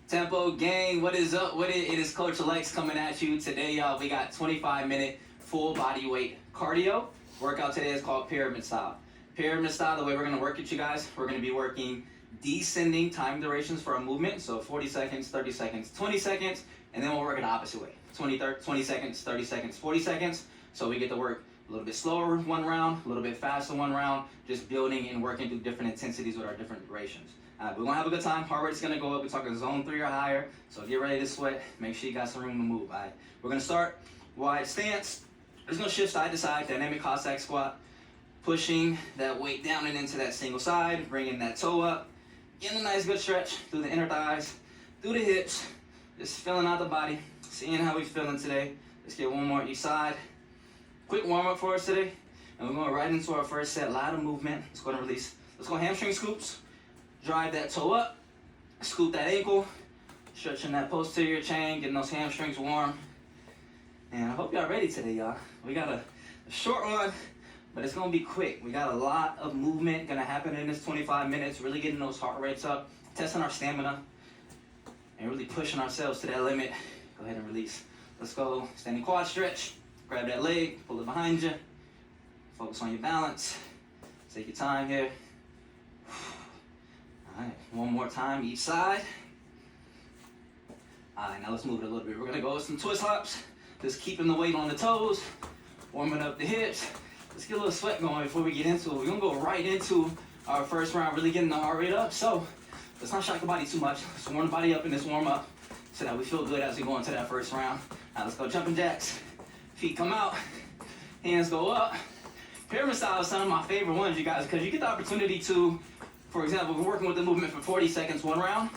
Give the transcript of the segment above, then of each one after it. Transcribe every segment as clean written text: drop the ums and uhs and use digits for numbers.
Tempo gang, what is up with it? It is Coach Lex coming at you. Today, y'all, we got 25-minute full body weight cardio. Workout today is called pyramid style. Pyramid style, the way we're gonna work it, you guys, we're gonna be working descending time durations for a movement. So 40 seconds, 30 seconds, 20 seconds, and then we'll work it the opposite way. 20 seconds, 30 seconds, 40 seconds. So we get to work a little bit slower one round, a little bit faster one round, just building and working through different intensities with our different durations. We're gonna have a good time. Heart rate's gonna go up. We're talking zone 3 or higher. So get ready to sweat. Make sure you got some room to move. All right. We're gonna start wide stance. We're just gonna shift side to side, dynamic Cossack squat, pushing that weight down and into that single side, bringing that toe up, getting a nice good stretch through the inner thighs, through the hips, just filling out the body, seeing how we're feeling today. Let's get one more each side. Quick warm up for us today, and we're going right into our first set. A lot of movement. Let's go and release. Let's go hamstring scoops. Drive that toe up, scoop that ankle, stretching that posterior chain, getting those hamstrings warm. And I hope y'all ready today, y'all. We got a short one, but it's gonna be quick. We got a lot of movement gonna happen in this 25 minutes, really getting those heart rates up, testing our stamina, and really pushing ourselves to that limit. Go ahead and release. Let's go, standing quad stretch. Grab that leg, pull it behind you. Focus on your balance. Take your time here. All right, one more time each side. All right, now let's move it a little bit. We're gonna go with some twist hops, just keeping the weight on the toes, warming up the hips. Let's get a little sweat going before we get into it. We're gonna go right into our first round, really getting the heart rate up. So let's not shock the body too much. Let's warm the body up in this warm up so that we feel good as we go into that first round. Now let's go jumping jacks. Feet come out, hands go up. Pyramid style is some of my favorite ones, you guys, because you get the opportunity to, for example, we're working with the movement for 40 seconds one round.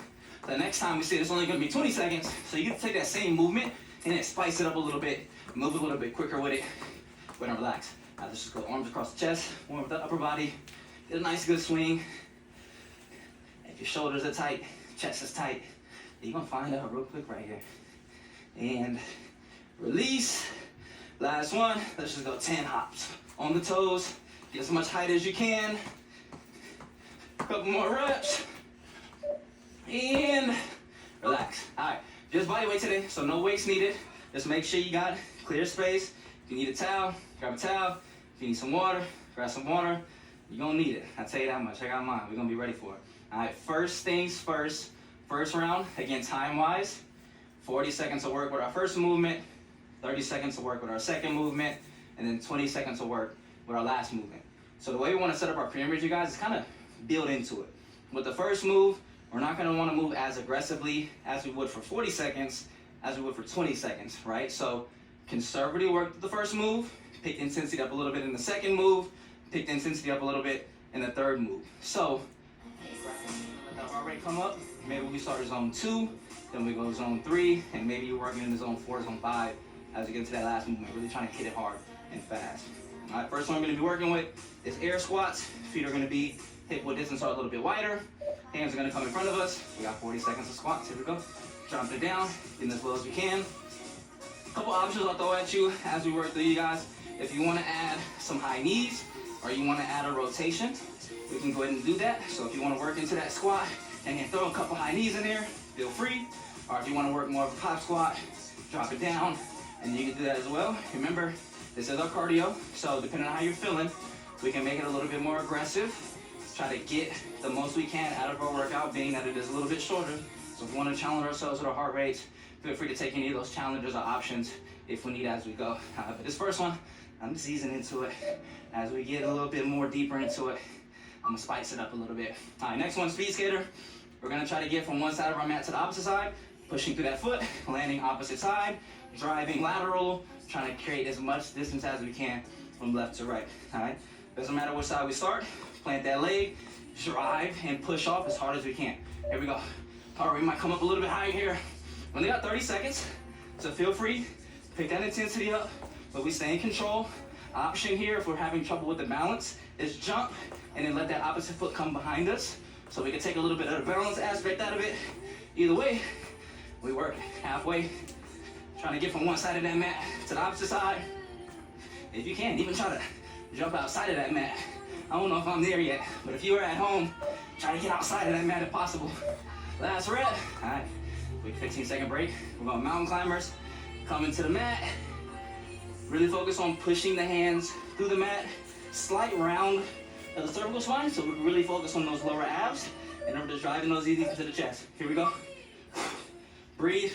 The next time we see it's only gonna be 20 seconds, so you get to take that same movement and then spice it up a little bit, move a little bit quicker with it, but then relax. Now let's just go arms across the chest, warm up the upper body, get a nice good swing. If your shoulders are tight, chest is tight, you're gonna find out real quick right here. And release. Last one, let's just go 10 hops. On the toes, get as much height as you can. A couple more reps. And relax. All right, just body weight today, so no weights needed. Just make sure you got clear space. If you need a towel, grab a towel. If you need some water, grab some water. You're gonna need it. I'll tell you that much. I got mine. We're gonna be ready for it. All right, first things first. First round, again, time-wise, 40 seconds of work with our first movement, 30 seconds to work with our second movement, and then 20 seconds to work with our last movement. So the way we want to set up our pyramid, you guys, is kind of build into it. With the first move, we're not going to want to move as aggressively as we would for 40 seconds, as we would for 20 seconds, right? So conservatively work with the first move, pick the intensity up a little bit in the second move, pick the intensity up a little bit in the third move. So let that heart rate come up. Maybe we start at zone 2, then we go to zone 3, and maybe you're working in the zone 4, zone 5, as we get into that last movement, really trying to hit it hard and fast. All right, first one I'm gonna be working with is air squats. Feet are gonna be hip width distance are a little bit wider. Hands are gonna come in front of us. We got 40 seconds of squats, here we go. Drop it down, getting as low as we can. A couple options I'll throw at you as we work through, you guys. If you wanna add some high knees, or you wanna add a rotation, we can go ahead and do that. So if you wanna work into that squat and then throw a couple high knees in there, feel free. Or if you wanna work more of a pop squat, drop it down, and you can do that as well. Remember, this is our cardio, so depending on how you're feeling, we can make it a little bit more aggressive. Try to get the most we can out of our workout, being that it is a little bit shorter. So if we want to challenge ourselves with our heart rates, feel free to take any of those challenges or options if we need as we go. But this first one, I'm just easing into it. As we get a little bit more deeper into it, I'm gonna spice it up a little bit. All right, next one, speed skater. We're gonna try to get from one side of our mat to the opposite side, pushing through that foot, landing opposite side, driving lateral, trying to create as much distance as we can from left to right, all right? Doesn't matter which side we start, plant that leg, drive and push off as hard as we can. Here we go. All right, we might come up a little bit higher here. We only got 30 seconds, so feel free, pick that intensity up, but we stay in control. Option here, if we're having trouble with the balance, is jump and then let that opposite foot come behind us, so we can take a little bit of the balance aspect out of it. Either way, we work halfway, trying to get from one side of that mat to the opposite side. If you can, even try to jump outside of that mat. I don't know if I'm there yet, but if you are at home, try to get outside of that mat if possible. Last rep. All right, Quick 15-second break. We're going mountain climbers. Coming to the mat. Really focus on pushing the hands through the mat. Slight round of the cervical spine, so we can really focus on those lower abs in order to driving those knees into the chest. Here we go. Breathe.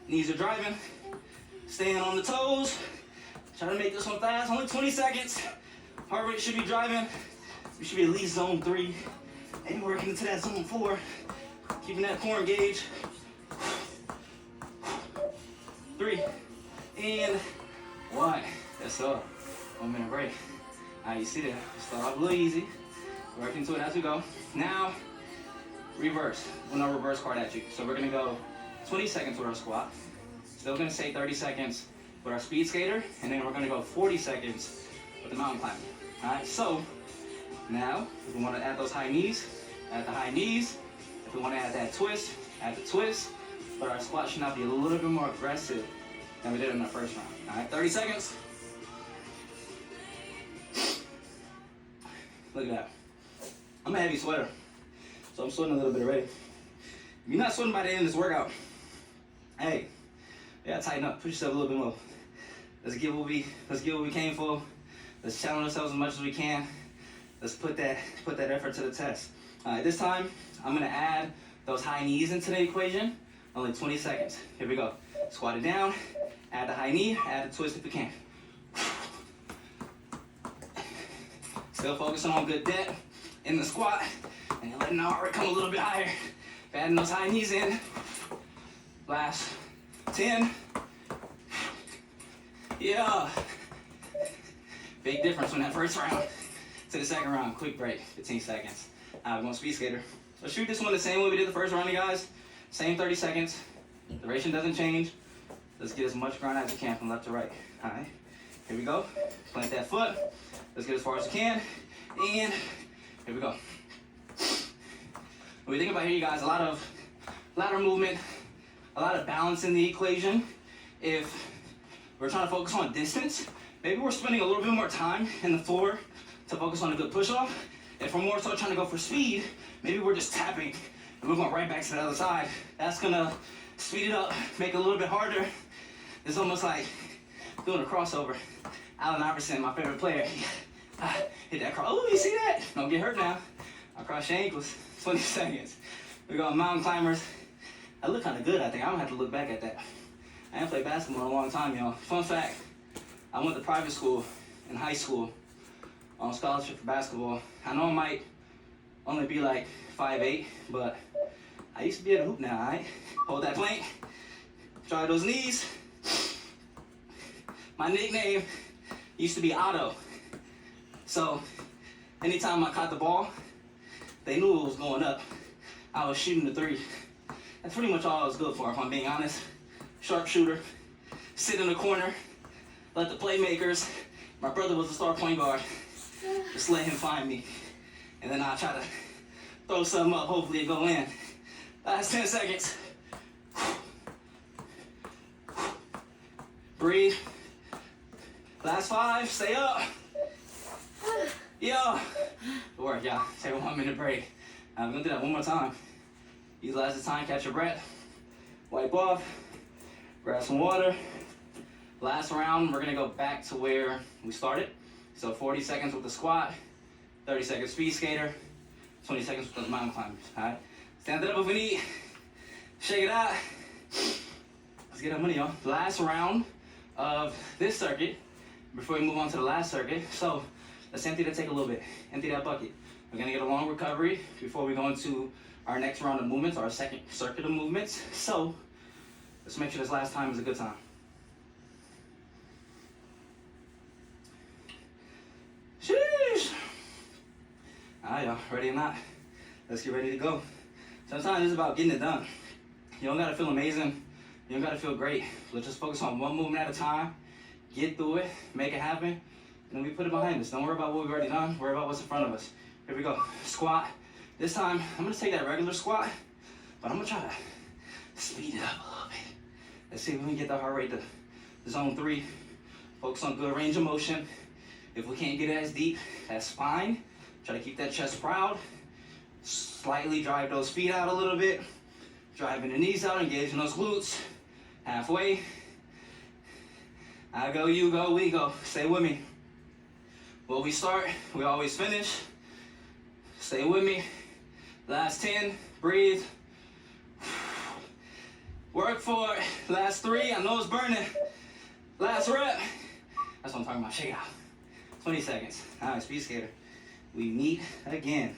Knees are driving. Staying on the toes. Try to make this one fast. Only 20 seconds. Heart rate should be driving. We should be at least zone 3. And working into that zone 4. Keeping that core engaged. 3 and 1. That's all. 1 minute break. All right, you see that? Start off a little easy. Work into it as we go. Now, reverse. We'll no reverse card at you. So we're gonna go 20 seconds with our squat. Still gonna say 30 seconds with our speed skater, and then we're gonna go 40 seconds with the mountain climber. All right, so now if we wanna add those high knees, add the high knees. If we wanna add that twist, add the twist. But our squat should now be a little bit more aggressive than we did in the first round. All right, 30 seconds. Look at that. I'm a heavy sweater, so I'm sweating a little bit already. If you're not sweating by the end of this workout, hey, you gotta tighten up, push yourself a little bit more. Let's get what we came for. Let's challenge ourselves as much as we can. Let's put that effort to the test. All right, this time I'm gonna add those high knees into the equation. Only 20 seconds. Here we go. Squat it down, add the high knee, add the twist if you can. Still focusing on good depth in the squat, and you're letting the heart rate come a little bit higher. Adding those high knees in. Last 10. Yeah. Big difference from that first round to the second round. Quick break, 15 seconds. We're going speed skater. So shoot this one the same way we did the first round, you guys. Same 30 seconds. Duration doesn't change. Let's get as much grind as we can from left to right. All right, here we go. Plant that foot. Let's get as far as we can. And here we go. When we think about here, you guys, a lot of ladder movement, a lot of balance in the equation. If we're trying to focus on distance, maybe we're spending a little bit more time in the floor to focus on a good push-off. If we're more so trying to go for speed, maybe we're just tapping and we're going right back to the other side. That's gonna speed it up, make it a little bit harder. It's almost like doing a crossover. Allen Iverson, my favorite player, hit that cross. Oh, you see that? Don't get hurt now. I'll cross your ankles. 20 seconds. We got mountain climbers. I look kind of good, I think. I'm gonna have to look back at that. I haven't played basketball in a long time, y'all. Fun fact, I went to private school in high school on scholarship for basketball. I know I might only be like 5'8", but I used to be able to hoop now, all right? Hold that plank. Try those knees. My nickname used to be Otto. So anytime I caught the ball, they knew it was going up. I was shooting the 3. That's pretty much all I was good for, if I'm being honest. Sharpshooter, sit in the corner, let the playmakers, my brother was the star point guard, just let him find me. And then I'll try to throw something up, hopefully it go in. Last 10 seconds. Breathe. Last 5, stay up. Yeah. Good work, y'all. Take a 1 minute break. I'm gonna do that one more time. Utilize the time, catch your breath. Wipe off. Grab some water. Last round, we're gonna go back to where we started. So 40 seconds with the squat, 30 seconds speed skater, 20 seconds with the mountain climbers, all right? Stand it up if we need. Shake it out. Let's get that money, y'all. Last round of this circuit before we move on to the last circuit. So let's empty the tank a little bit. Empty that bucket. We're gonna get a long recovery before we go into our next round of movements, our second circuit of movements. So let's make sure this last time is a good time. Sheesh. All right, y'all, ready or not? Let's get ready to go. Sometimes it's about getting it done. You don't gotta feel amazing. You don't gotta feel great. Let's just focus on one movement at a time, get through it, make it happen, and then we put it behind us. Don't worry about what we've already done, worry about what's in front of us. Here we go, squat. This time, I'm gonna take that regular squat, but I'm gonna try to speed it up a little bit. Let's see if we can get the heart rate to zone 3. Focus on good range of motion. If we can't get as deep, that's fine. Try to keep that chest proud. Slightly drive those feet out a little bit. Driving the knees out, engaging those glutes. Halfway. I go, you go, we go. Stay with me. When we start, we always finish. Stay with me. Last 10, breathe. Work for it. Last 3, I know it's burning. Last rep. That's what I'm talking about, shake out. 20 seconds. All right, speed skater. We meet again.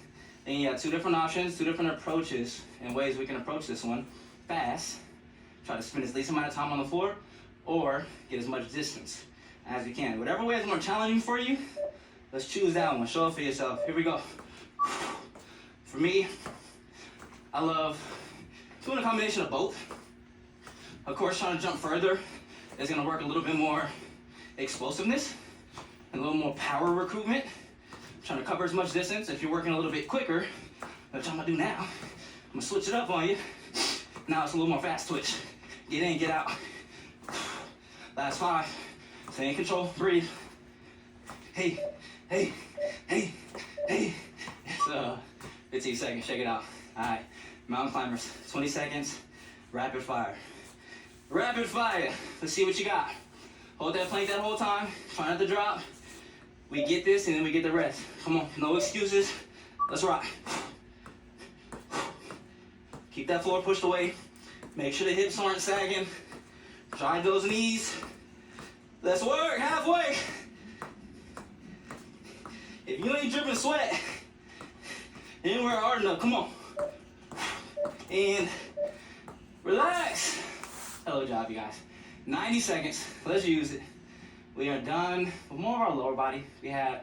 And you have 2 different options, 2 different approaches and ways we can approach this one. Fast, try to spend as least amount of time on the floor, or get as much distance as you can. Whatever way is more challenging for you, let's choose that one. Show it for yourself. Here we go. For me, I love doing a combination of both. Of course, trying to jump further is gonna work a little bit more explosiveness and a little more power recruitment. Trying to cover as much distance. If you're working a little bit quicker, which I'm gonna do now, I'm gonna switch it up on you. Now it's a little more fast twitch. Get in, get out. Last 5. Stay in control, breathe. Hey, hey, hey, hey. It's 15 seconds, shake it out. All right, mountain climbers, 20 seconds, rapid fire. Rapid fire, let's see what you got. Hold that plank that whole time, try not to drop. We get this and then we get the rest. Come on, no excuses, let's rock. Keep that floor pushed away. Make sure the hips aren't sagging. Drive those knees. Let's work, halfway. If you ain't dripping sweat, you ain't working hard enough, come on. And relax. Hello job, you guys. 90 seconds, let's use it. We are done with more of our lower body. We had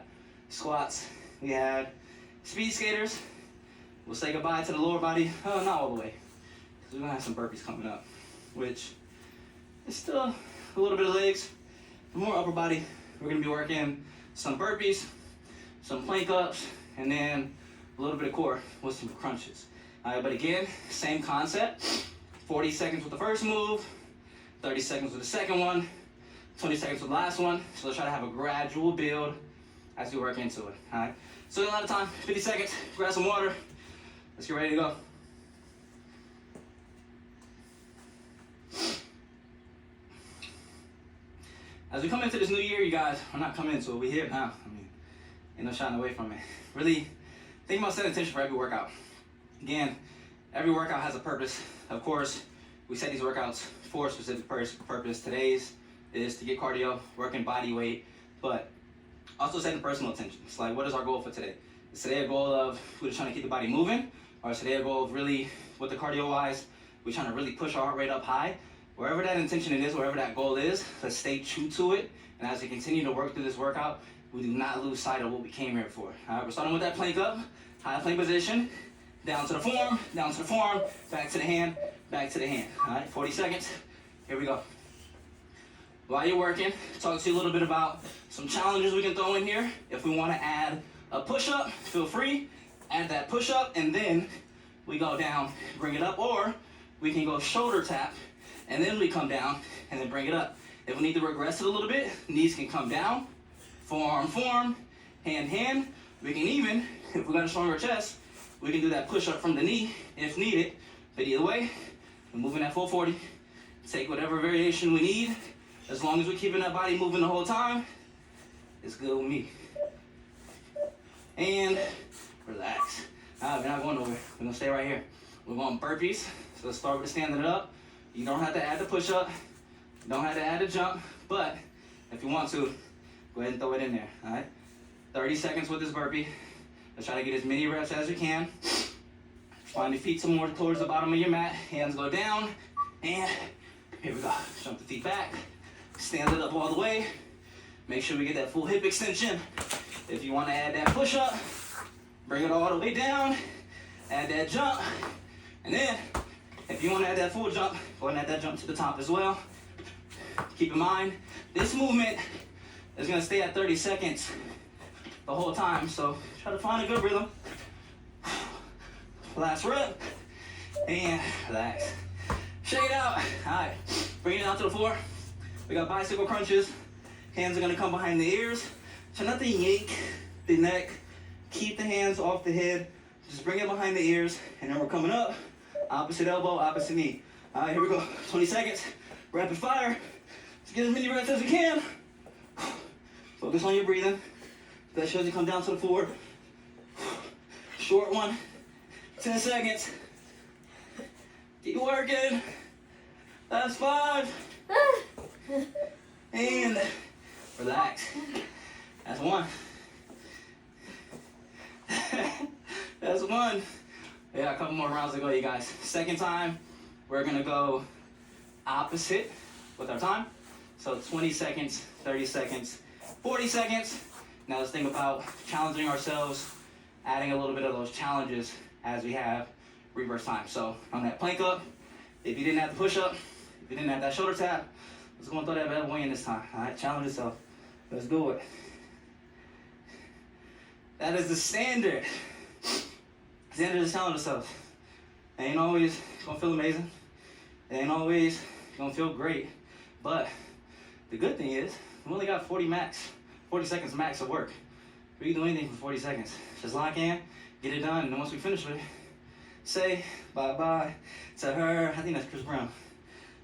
squats, we had speed skaters. We'll say goodbye to the lower body. Oh, not all the way, because we're gonna have some burpees coming up, which is still a little bit of legs. For more upper body, we're gonna be working some burpees, some plank ups, and then a little bit of core with some crunches. All right, but again, same concept. 40 seconds with the first move, 30 seconds with the second one, 20 seconds with the last one. So let's try to have a gradual build as we work into it, all right? So a lot of time, 50 seconds, grab some water. Let's get ready to go. As we come into this new year, you guys, we're not coming into it, we're here now. I mean, ain't no shying away from it. Really, think about setting intention for every workout. Again, every workout has a purpose. Of course, we set these workouts for a specific purpose. Today's is to get cardio, working body weight, but also setting personal intention. It's like, what is our goal for today? Is today a goal of we're just trying to keep the body moving? Or is today a goal of really, with the cardio-wise, we're trying to really push our heart rate up high? Wherever that intention it is, wherever that goal is, let's stay true to it. And as we continue to work through this workout, we do not lose sight of what we came here for. All right, we're starting with that plank up, high plank position, down to the forearm, back to the hand, back to the hand. All right, 40 seconds, here we go. While you're working, talk to you a little bit about some challenges we can throw in here. If we want to add a push-up, feel free, add that push-up, and then we go down, bring it up, or we can go shoulder tap, and then we come down, and then bring it up. If we need to regress it a little bit, knees can come down, forearm, hand. We can even, if we got a stronger chest, we can do that push-up from the knee if needed. But either way, we're moving at full 40. Take whatever variation we need. As long as we're keeping that body moving the whole time, it's good with me. And relax. All right, we're not going nowhere. We're gonna stay right here. We're going burpees. So let's start with standing it up. You don't have to add the push-up. You don't have to add the jump. But if you want to, go ahead and throw it in there, all right? 30 seconds with this burpee. Let's try to get as many reps as we can. Find your feet some more towards the bottom of your mat. Hands go down. And here we go. Jump the feet back. Stand it up all the way. Make sure we get that full hip extension. If you want to add that push-up, bring it all the way down. Add that jump. And then, if you want to add that full jump, go ahead and add that jump to the top as well. Keep in mind, this movement is going to stay at 30 seconds the whole time. So try to find a good rhythm. Last rep. And relax. Shake it out. All right. Bring it down to the floor. We got bicycle crunches. Hands are going to come behind the ears. Try not to yank the neck. Keep the hands off the head. Just bring it behind the ears. And then we're coming up Opposite elbow, opposite knee. All right, here we go. 20 seconds. Rapid fire. Let's get as many reps as we can. Focus on your breathing. That shows you come down to the floor. Short one. 10 seconds. Keep working. Last 5. And relax. That's 1. That's 1. Yeah, a couple more rounds to go, you guys. Second time, we're gonna go opposite with our time. So 20 seconds, 30 seconds, 40 seconds. Now let's think about challenging ourselves, adding a little bit of those challenges as we have reverse time. So on that plank up, if you didn't have the push up, if you didn't have that shoulder tap, let's go and throw that bad boy in this time. All right, challenge yourself. Let's do it. That is the standard. Standard is challenge yourself. It ain't always gonna feel amazing. It ain't always gonna feel great. But the good thing is, we only got 40 seconds max of work. We can do anything for 40 seconds. Just lock in, get it done, and then once we finish with it, say bye-bye to her. I think that's Chris Brown.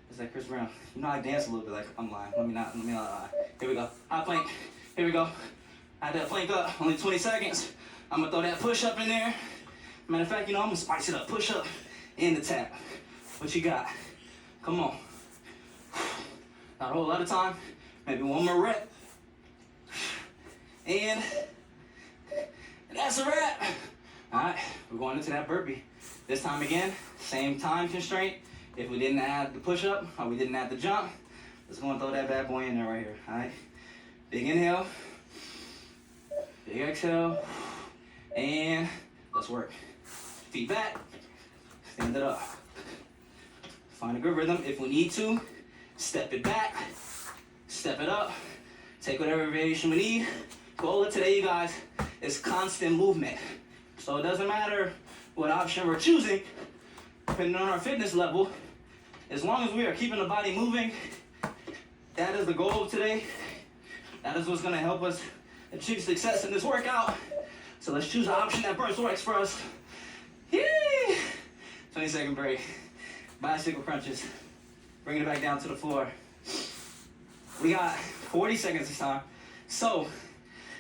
Is that Chris Brown? You know I dance a little bit like I'm lying. Let me not lie. Here we go. High plank. Here we go. I had that plank up, only 20 seconds. I'm gonna throw that push up in there. Matter of fact, I'm gonna spice it up. Push up and the tap. What you got? Come on. Not a whole lot of time. Maybe one more rep. And that's a wrap. All right, we're going into that burpee. This time again, same time constraint. If we didn't add the push up or we didn't add the jump, let's go and throw that bad boy in there right here. All right, big inhale, big exhale, and let's work. Feet back, stand it up. Find a good rhythm. If we need to, step it back, step it up, take whatever variation we need. Goal of today, you guys, is constant movement. So it doesn't matter what option we're choosing, depending on our fitness level, as long as we are keeping the body moving, that is the goal of today. That is what's gonna help us achieve success in this workout. So let's choose an option that burns works for us. Yay! 20-second break. Bicycle crunches. Bring it back down to the floor. We got 40 seconds this time. So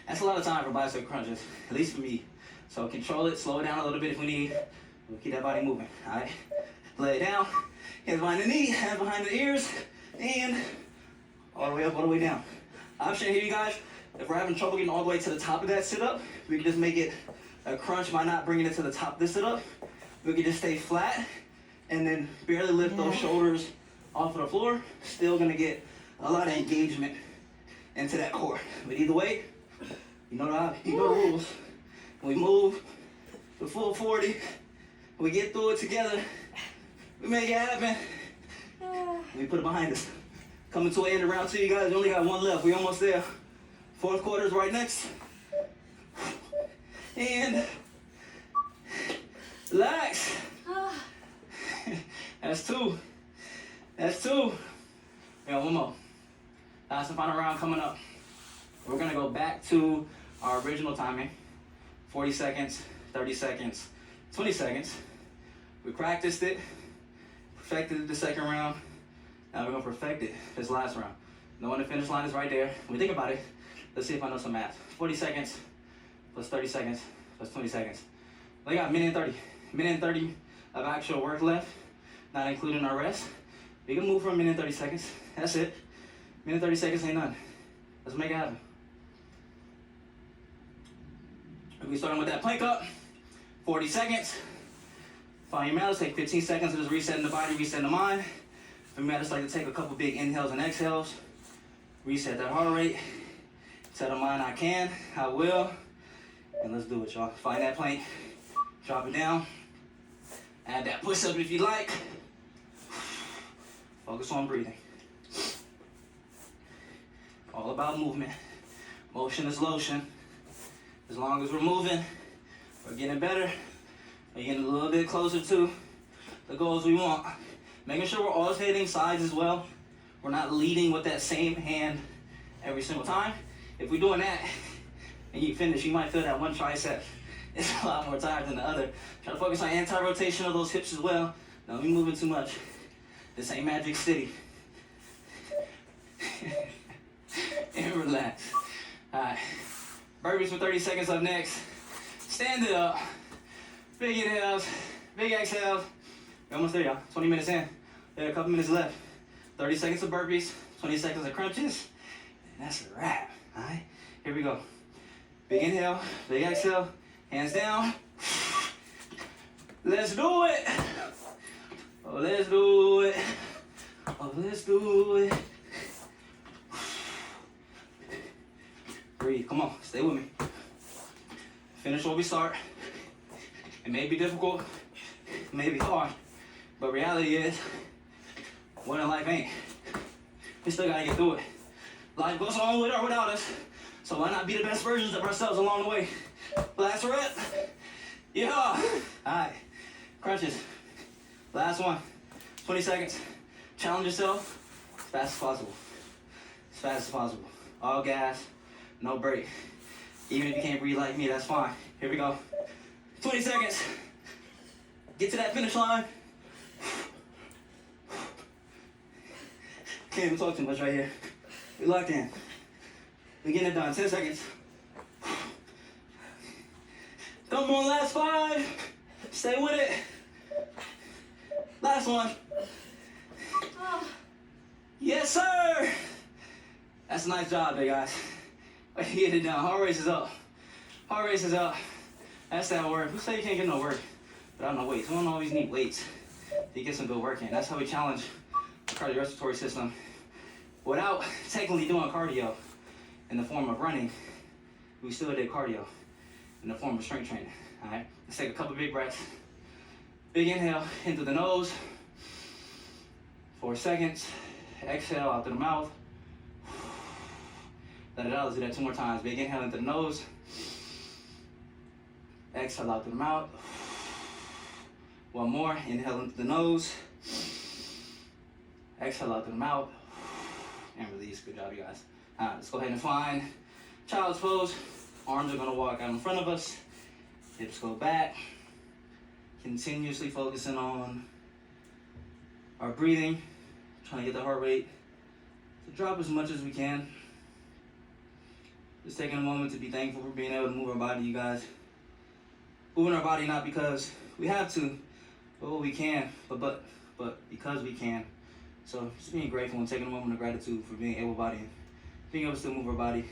that's a lot of time for bicycle crunches, at least for me. So control it, slow it down a little bit if we need. We'll keep that body moving, all right? Lay it down, hands behind the knee, hands behind the ears, and all the way up, all the way down. Option here, you guys, if we're having trouble getting all the way to the top of that sit-up, we can just make it a crunch by not bringing it to the top of the sit-up. We can just stay flat and then barely lift those shoulders off of the floor. Still gonna get a lot of engagement into that core. But either way, you know the rules. We move the full 40. We get through it together. We make it happen. We put it behind us. Coming to an end of round 2, you guys. We only got 1 left. We're almost there. Fourth quarter is right next. And relax. That's 2. That's 2. We got 1 more. Last and final round coming up. We're gonna go back to our original timing. 40 seconds, 30 seconds, 20 seconds. We practiced it, perfected it the second round. Now we're gonna perfect it this last round. Knowing the finish line is right there. When we think about it, let's see if I know some math. 40 seconds plus 30 seconds plus 20 seconds. We got a minute and 30. Minute and 30 of actual work left, not including our rest. We can move for a minute and 30 seconds. That's it. Minute and 30 seconds ain't none. Let's make it happen. We starting with that plank up, 40 seconds. Find your matters, take 15 seconds of just resetting the body, resetting the mind. For me, I just like to take a couple big inhales and exhales, reset that heart rate, tell the mind I can, I will, and let's do it, y'all. Find that plank, drop it down, add that push up if you like. Focus on breathing. All about movement. Motion is lotion. As long as we're moving, we're getting better. We're getting a little bit closer to the goals we want. Making sure we're always hitting sides as well. We're not leading with that same hand every single time. If we're doing that and you finish, you might feel that one tricep is a lot more tired than the other. Try to focus on anti-rotation of those hips as well. Don't be moving too much. This ain't Magic City. And relax. All right. Burpees for 30 seconds up next. Stand it up. Big inhales, big exhales. We're almost there, y'all. 20 minutes in. There are a couple minutes left. 30 seconds of burpees, 20 seconds of crunches, and that's a wrap. All right, here we go. Big inhale, big exhale, hands down. Let's do it. Oh, let's do it. Oh, let's do it. Breathe, come on, stay with me. Finish what we start. It may be difficult, it may be hard, but reality is, what in life ain't. We still gotta get through it. Life goes on with or without us, so why not be the best versions of ourselves along the way? Last rep. Yeah. All right, crunches. Last one, 20 seconds. Challenge yourself as fast as possible. As fast as possible. All gas, no break. Even if you can't breathe like me, that's fine. Here we go. 20 seconds. Get to that finish line. Can't even talk too much right here. We locked in. We getting it done. 10 seconds. Come on, last 5. Stay with it. Last one. Yes, sir. That's a nice job there, guys. Get it done. Heart race is up. Heart race is up. That's that work. Who say you can't get no work without no weights? We don't always need weights to get some good work in. That's how we challenge the cardiorespiratory system without technically doing cardio in the form of running. We still did cardio in the form of strength training. All right, let's take a couple big breaths. Big inhale into the nose. 4 seconds. Exhale out through the mouth. Let it out. Let's do that 2 more times. Big inhale into the nose. Exhale out through the mouth. 1 more. Inhale into the nose. Exhale out through the mouth. And release. Good job, you guys. All right, let's go ahead and find child's pose. Arms are going to walk out in front of us. Hips go back. Continuously focusing on our breathing. Trying to get the heart rate to drop as much as we can. Just taking a moment to be thankful for being able to move our body, you guys. Moving our body not because we have to, but we can, but because we can. So just being grateful and taking a moment of gratitude for being able-bodied, being able to still move our body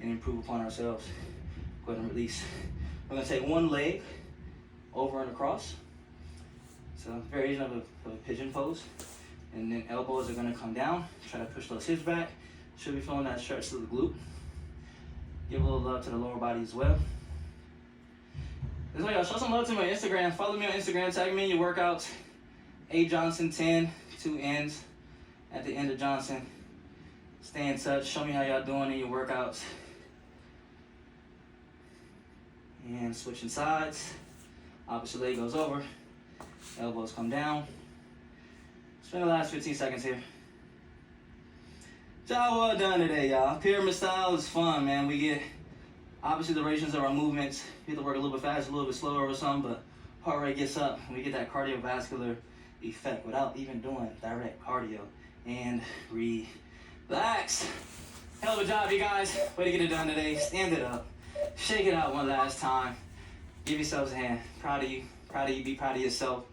and improve upon ourselves. Go ahead and release. We're gonna take one leg over and across. So variation of a pigeon pose. And then elbows are gonna come down. Try to push those hips back. Should be feeling that stretch to the glute. Give a little love to the lower body as well. As well, y'all, show some love to my Instagram. Follow me on Instagram. Tag me in your workouts. AJohnson10, 2 N's at the end of Johnson. Stay in touch. Show me how y'all doing in your workouts. And switching sides. Opposite leg goes over. Elbows come down. Spend the last 15 seconds here. Job well done today, y'all. Pyramid style is fun, man. We get, obviously, the durations of our movements. We have to work a little bit faster, a little bit slower or something, but heart rate gets up. And we get that cardiovascular effect without even doing direct cardio. And relax. Hell of a job, you guys. Way to get it done today. Stand it up. Shake it out one last time. Give yourselves a hand. Proud of you. Proud of you. Be proud of yourself.